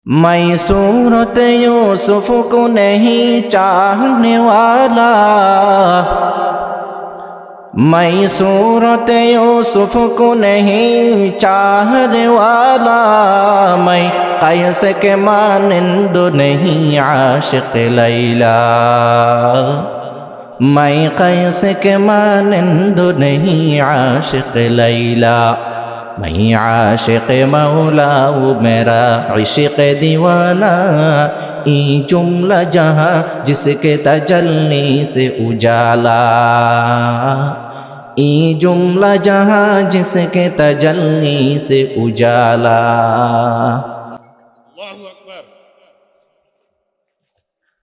मैं सूरत यूसुफ को नहीं चाहने वाला, मैं सूरत यूसुफ को नहीं चाहने वाला, मैं कैस के मानिंद नहीं आशिक लैला, मैं कैस के मानिंद नहीं आशिक लैला, मैं आशिक मौला वो मेरा इश्क दीवाना, ई जुमला जहाँ जिसके तजल्ली से उजाला, ई जुमला जहाँ जिसके तजल्ली से उजाला।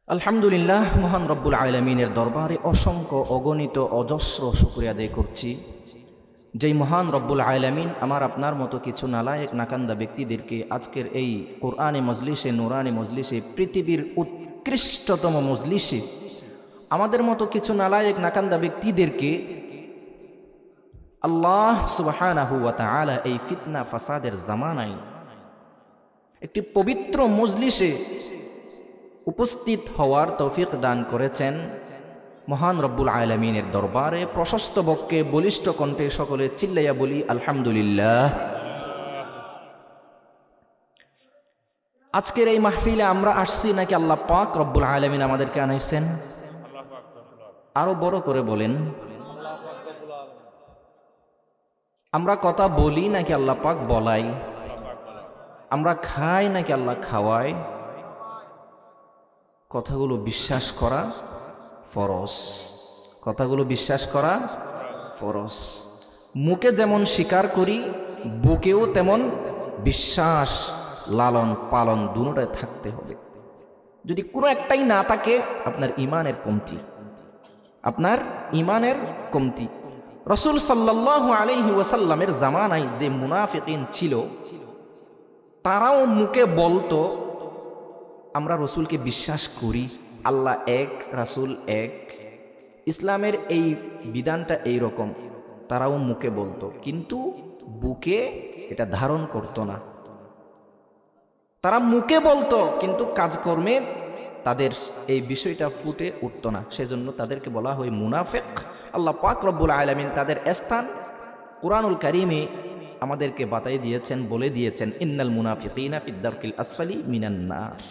আলহামদুলিল্লাহ, মহান রব্বুল আলামিনের দরবারে অসংখ্য অগণিত অজস্র শুকরিয়া আদায় করছি, যেই মহান রব্বুল আলামিন আমার আপনার মতো কিছু নালায়েক নাকান্দা ব্যক্তিদেরকে আজকের এই কোরআনী মজলিসে, নুরানি মজলিসে, পৃথিবীর উৎকৃষ্টতম মজলিসে আমাদের মতো কিছু নালায়েক নাকান্দা ব্যক্তিদেরকে আল্লাহ সুবহানাহু ওয়া তাআলা এই ফিতনা ফাসাদের জামানায় একটি পবিত্র মজলিসে উপস্থিত হওয়ার তৌফিক দান করেছেন। মহান রব্বুল আলামিনের দরবারে প্রশস্ত বক্ষে বলিষ্ঠ কণ্ঠে সকলে চিল্লাইয়া বলি আলহামদুলিল্লাহ। আজকের এই মাহফিলে আমরা আসছি নাকি আল্লাহ পাক রব্বুল আলামিন আমাদেরকে আনাইছেন? আরো বড় করে বলেন, আমরা কথা বলি নাকি আল্লাহ পাক বলাই? আমরা খাই নাকি আল্লাহ খাওয়ায়? কথাগুলো বিশ্বাস করা ফরজ, কথাগুলো বিশ্বাস করা ফরজ। মুখে যেমন স্বীকার করি, বুকেও তেমন বিশ্বাস, লালন পালন দুটোটাই থাকতে হবে। যদি কোনো একটাই না থাকে, আপনার ঈমানের কমতি, আপনার ঈমানের কমতি। রাসূল সাল্লাল্লাহু আলাইহি ওয়াসাল্লামের জামানায় যে মুনাফিকিন ছিল, তারাও মুখে বলতো আমরা রসুলকে বিশ্বাস করি, আল্লাহ এক, রাসূল এক, ইসলামের এই বিধানটা এই রকম। তারাও মুখে বলতো, কিন্তু বুকে এটা ধারণ করতো না। তারা মুখে বলতো, কিন্তু কাজকর্মে তাদের এই বিষয়টা ফুটে উঠতো না। সেজন্য তাদেরকে বলা হয় মুনাফিক। আল্লাহ পাক রব্বুল আলামিন তাদের স্থান কুরআনুল কারীমে আমাদেরকে বাতাই দিয়েছেন, বলে দিয়েছেন, ইন্নাল মুনাফিকিনা ফিদ দারকিল আসফালি মিনান নার।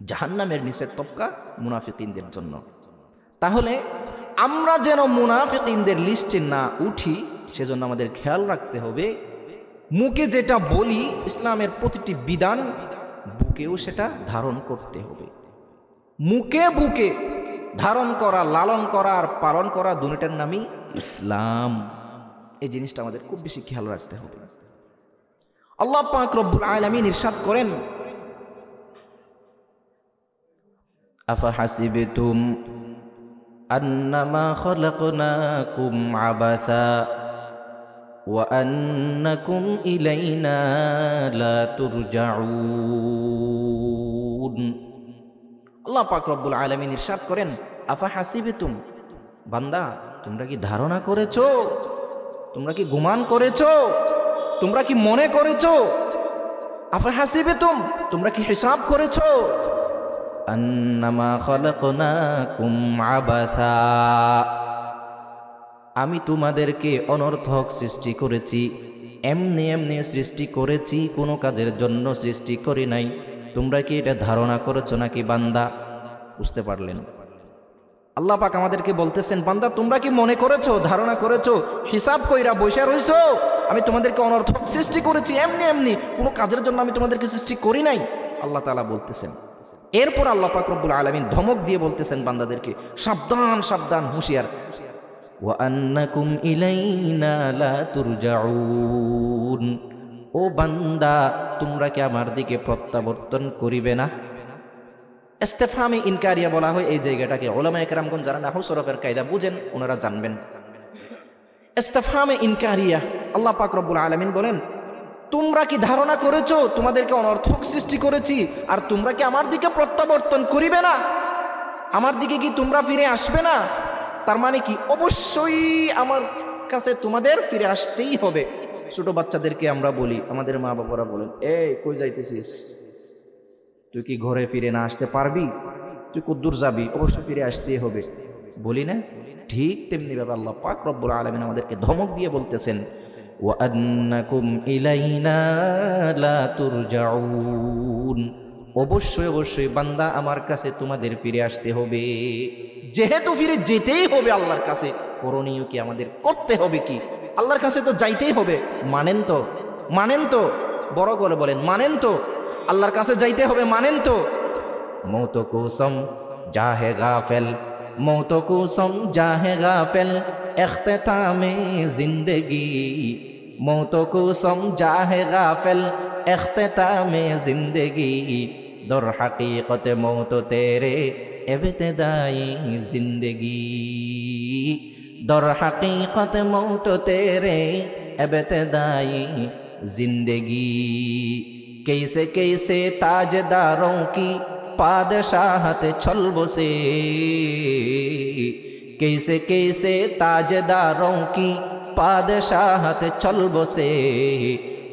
জাহান্নামের নিচের তবকা মুনাফিকিনদের জন্য। তাহলে আমরা যেন মুনাফিকিনদের লিস্টে না উঠি, সেজন্য আমাদের খেয়াল রাখতে হবে, মুখে যেটা বলি ইসলামের প্রতিটি বিধান বুকেও সেটা ধারণ করতে হবে। মুখে বুকে ধারণ করা, লালন করা আর পালন করা দুটোটার নামই ইসলাম। এই জিনিসটা আমাদের খুব বেশি খেয়াল রাখতে হবে। আল্লাহ পাক রব্বুল আলামিন ইরশাদ করেন, আফাহাসিবতুম আন্নামা খালাকনাকুম আবাসা ওয়া আন্নাকুম ইলাইনা লা তুরজাউন। আল্লাহ পাক রব্বুল আলামিন ইরশাদ করেন, আফাহাসিবতুম, বান্দা তোমরা কি ধারণা করেছো, তোমরা কি গুমান করেছো, তোমরা কি মনে করেছো, আফাহাসিবতুম, তোমরা কি হিসাব করেছো, আন্নামা খালাকনাকুম আবাসা, আমি তোমাদেরকে অনর্থক সৃষ্টি করেছি, এমনি এমনি সৃষ্টি করেছি, কোনো কাজের জন্য সৃষ্টি করি নাই। তোমরা কি এটা ধারণা করেছো নাকি বান্দা? বুঝতে পারলেন? আল্লাহ পাক আমাদেরকে বলতেছেন, বান্দা তোমরা কি মনে করেছো, ধারণা করেছো, হিসাব কইরা বসে রইছো? আমি তোমাদেরকে অনর্থক সৃষ্টি করেছি, এমনি এমনি কোনো কাজের জন্য আমি তোমাদেরকে সৃষ্টি করি নাই। আল্লাহ তাআলা বলতেছেন। এরপর আল্লাহ পাক রব্বুল আলামিন ধমক দিয়ে বলতেছেন বান্দাদেরকে, সাবধান সাবধান, হুঁশিয়ার, ওয়া আন্নাকুম ইলাইনা লা তুরজাউন, ও বান্দা তোমরা কি আমার দিকে প্রত্যাবর্তন করিবে না? ইস্তেফহামে ইনকারিয়া বলা হয় এই জায়গাটাকে। উলামায়ে কেরামগণ যারা নাহু সরফের কায়দা বুঝেন ওনারা জানবেন। ইস্তেফহামে ইনকারিয়া, আল্লাহ পাক রব্বুল আলামিন বলেন, তোমরা কি ধারণা করেছো তোমাদেরকে অনর্থক সৃষ্টি করেছি, আর তোমরা কি আমার দিকে প্রত্যাবর্তন করিবে না? আমার দিকে কি তোমরা ফিরে আসবে না? তার মানে কি, অবশ্যই আমার কাছে তোমাদের ফিরে আসতেই হবে। ছোট বাচ্চাদেরকে আমরা বলি, আমাদের মা বাবারা বলেন, এই কই যাইতেছিস, তুই কি ঘরে ফিরে না আসতে পারবি, তুই কদ্দূর যাবি, অবশ্যই ফিরে আসতেই হবে, বলি না? ঠিক তেমনি ভাবে আল্লাহ পাক রব্বুল আলামিন আমাদেরকে ধমক দিয়ে বলতেছেন, ওয়া আন্নাকুম ইলাইনা লা তুরজাউন, অবশ্যই অবশ্যই বান্দা আমার কাছে তোমাদের ফিরে আসতে হবে। যেহেতু ফিরে যেতেই হবে আল্লাহর কাছে, করণীয় কি, আমাদের করতে হবে কি? আল্লাহর কাছে তো যাইতেই হবে। মানেন তো? মানেন তো? বড় করে বলেন, মানেন তো? আল্লাহর কাছে যাইতে হবে, মানেন তো? মৌত কুসম জাহে গাফেল, মৌত কুসম জাহে গাফেল, ইখতিতামে জিंदगी, মৌত কুসম জাহে গাফেল, ইখতিতামে জিंदगी, দর হकीकत मौत तेरे इब्तिदाई जिंदगी, दर हकीकत मौत तेरे इब्तिदाई जिंदगी, कैसे कैसे ताजदारों की पादशाहत छल्ब से, कैसे कैसे ताजदारों की पादशाहत छल्ब से,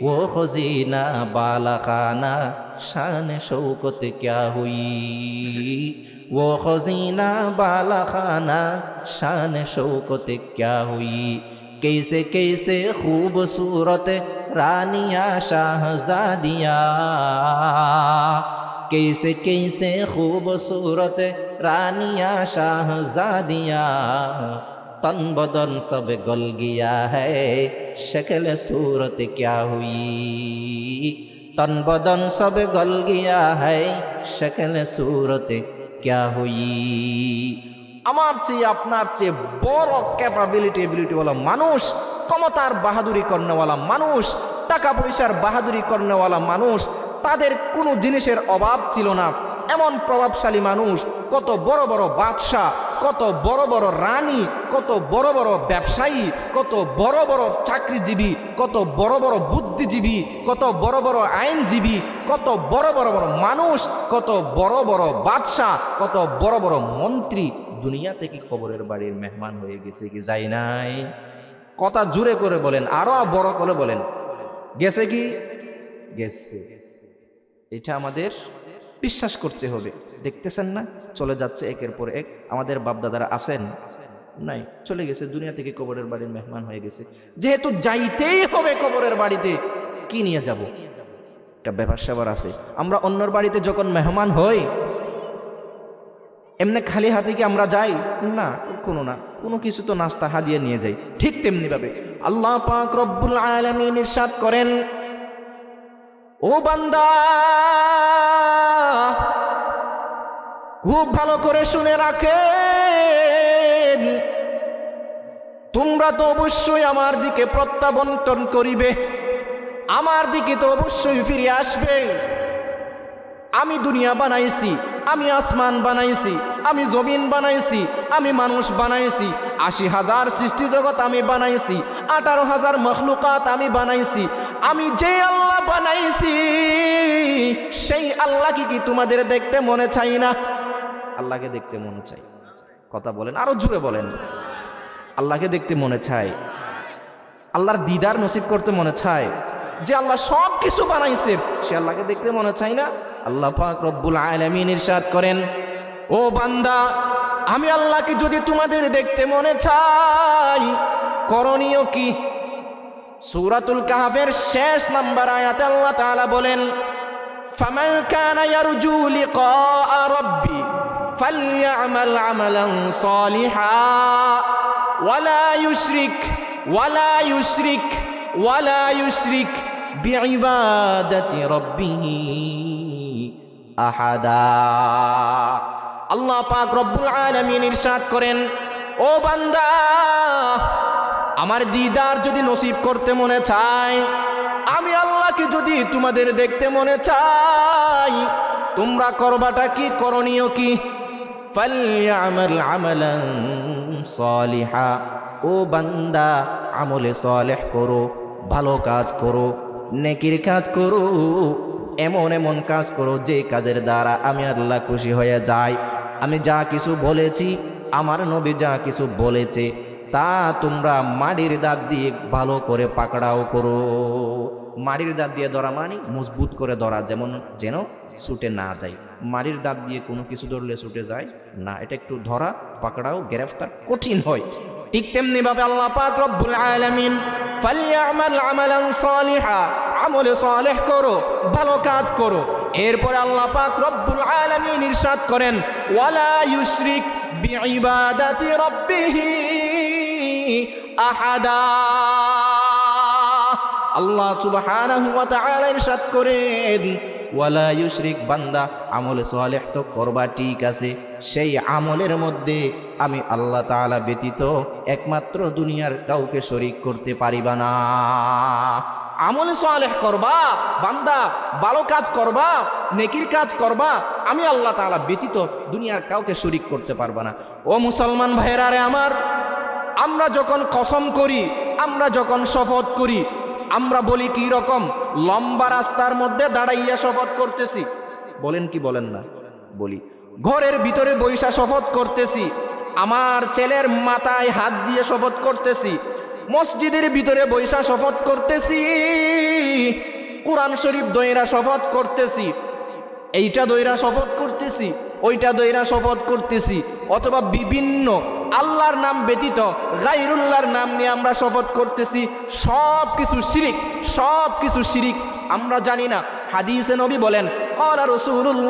वो खजीना बालाखाना शान शौकत क्या हुई, वो खजीना बालाखाना शान शौकत क्या हुई, कैसे कैसे खूबसूरत रानिया शाहजादिया, कैसे कैसे खूबसूरत रानिया शाहजादिया, तन बदन सब गल गया है, शक्ल सूरत क्या हुई, तन बदन सब गल गया है, शक्ल सूरत क्या हुई। আমার চেয়ে আপনার চেয়ে বড় এবিলিটিওয়ালা মানুষ, ক্ষমতার বাহাদুরি করনেওয়ালা মানুষ, টাকা পয়সার বাহাদুরি করনেওয়ালা মানুষ, তাদের কোনো জিনিসের অভাব ছিল না, এমন প্রভাবশালী মানুষ, কত বড় বড় বাদশাহ, কত বড় বড় রানী, কত বড় বড় ব্যবসায়ী, কত বড় বড় চাকরিজীবী, কত বড় বড় বুদ্ধিজীবী, কত বড় বড় আইনজীবী, কত বড় বড় বড় মানুষ, কত বড় বড় বাদশাহ, কত বড় বড় মন্ত্রী দুনিয়া থেকে খবরের বাড়ির মেহমান হয়ে গেছে কি যায় নাই? কথা জোরে করে বলেন, আরো বড় করে বলেন, গেছে কি? গেছে। এটা আমাদের বিশ্বাস করতে হবে। দেখতেছেন না চলে যাচ্ছে একের পর এক, আমাদের বাপদাদারা আছেন নাই, চলে গেছে, দুনিয়া থেকে কবরের বাড়ির মেহমান হয়ে গেছে। যেহেতু যাইতেই হবে কবরের বাড়িতে, কি নিয়ে যাব? একটা ব্যাপার স্যাপার আছে। আমরা অন্যর বাড়িতে যখন মেহমান হই, এমনি খালি হাতে কি আমরা যাই? না, কোনো না, কোনো কিছু তো নাস্তা হাদিয়া নিয়ে যাই। ঠিক তেমনি ভাবে আল্লাহ পাক রব্বুল আলামিন ইরশাদ করেন, ও বান্দা খুব ভালো করে শুনে রাখেন, তোমরা তো অবশ্যই আমার দিকে প্রত্যাবর্তন করিবে, আমার দিকে তো অবশ্যই ফিরে আসবে। আমি দুনিয়া বানাইছি, আমি আসমান বানাইছি, আমি জমিন বানাইছি, আমি মানুষ বানাইছি, ৮০,০০০ সৃষ্টি জগৎ আমি বানাইছি, ১৮,০০০ মখলুকাত আমি বানাইছি। আমি যে আল্লাহ বানাইছি সেই আল্লাহকে কি তোমাদের দেখতে মনে চাই না? আল্লাহকে দেখতে মনে চাই। কথা বলেন, আরো জোরে বলেন। আল্লাহকে দেখতে মনে চায়, আল্লাহর দিদার নসিব করতে মনে চায়। যে আল্লাহ সব কিছু বানাইছে সে আল্লাহকে দেখতে মনে চায় না? আল্লাহ পাক রব্বুল আলামিন ইরশাদ করেন, ও বান্দা আমি আল্লাহকে যদি তোমাদের দেখতে মনে চাই, করণীয় কি? সূরাতুল কাহফের শেষ নাম্বার আয়াতে আল্লাহ তাআলা বলেন, ফামান কানা ইয়ারজু লিকা রাব্বি ফালইআমাল আমালান সালিহা ওয়ালা ইউশরিক বিইবাদাতি রাব্বিহি আহাদা। আল্লাহ পাক রব্বুল আলামিন ইরশাদ করেন, ও বান্দা আমার দিদার যদি নসিব করতে মনে চায়, আমি আল্লাহকে যদি তোমাদের দেখতে মনে চাই, তোমরা করবাটা কি? করণীয় কি? ফালইআমাল আমালান সালিহা, ও বান্দা আমলে সালেহ করো, ভালো কাজ করো, নেকির কাজ করো, এমন এমন কাজ করো যে কাজের দ্বারা আমি আল্লাহ খুশি হয়ে যাই। আমি যা কিছু বলেছি, আমার নবী যা কিছু বলেছে, তা তোমরা মাটির দাঁত দিয়ে ভালো করে পাকড়াও করো। মাটির দাঁত দিয়ে ধরা মানে মজবুত করে ধরা, যেন ছুটে না যায়। মাটির দাঁত দিয়ে কোনো কিছু ধরলে ছুটে যায় না, এটা একটু ধরা পাকড়াও গ্রেফতার কঠিন হয়। ঠিক তেমনি ভাবে আল্লাহ পাক রব্বুল আলামিন ফালইআমাল আমালান সালিহা, আমলে সালেহ করো, ভালো কাজ করো। এরপরে আল্লাহ পাক রব্বুল আলামিন ইরশাদ করেন ওয়ালা ইউশরিক বিইবাদাতি রাব্বিহি আহাদা। আল্লাহ সুবহানাহু ওয়া তাআলা ইরশাদ করেন ওয়ালা ইউশরিক, বান্দা আমলে সালেহ তো করবা ঠিক আছে, সেই আমলের মধ্যে আমি আল্লাহ তাআলা ব্যতীত একমাত্র দুনিয়ার কাউকে শরীক করতে পারিবা না। আমলে সালেহ করবা বান্দা, ভালো কাজ করবা, নেকির কাজ করবা, আমি আল্লাহ তাআলা ব্যতীত দুনিয়ার কাউকে শরীক করতে পারবা না। ও মুসলমান ভাইরা রে আমার, আমরা যখন কসম করি, আমরা যখন শপথ করি, আমরা বলি কি রকম? লম্বা রাস্তার মধ্যে দাঁড়াইয়া শপথ করতেছি, বলেন কি বলেন না? বলি। ঘরের ভিতরে বৈশা শপথ করতেছি, আমার ছেলের মাথায় হাত দিয়ে শপথ করতেছি, মসজিদের ভিতরে বৈশা শপথ করতেছি, কোরআন শরীফ দইরা শপথ করতেছি, এইটা দইরা শপথ করতেছি, ওইটা দইরা শপথ করতেছি, অথবা বিভিন্ন আল্লাহর নাম ব্যতীত গায়রুল্লাহর নাম নিয়ে আমরা শপথ করতেছি। সব কিছু শিরিক, সব কিছু শিরিক। আমরা জানি না? হাদিসে নবী বলেন ক্বালা রাসূলুল্লাহ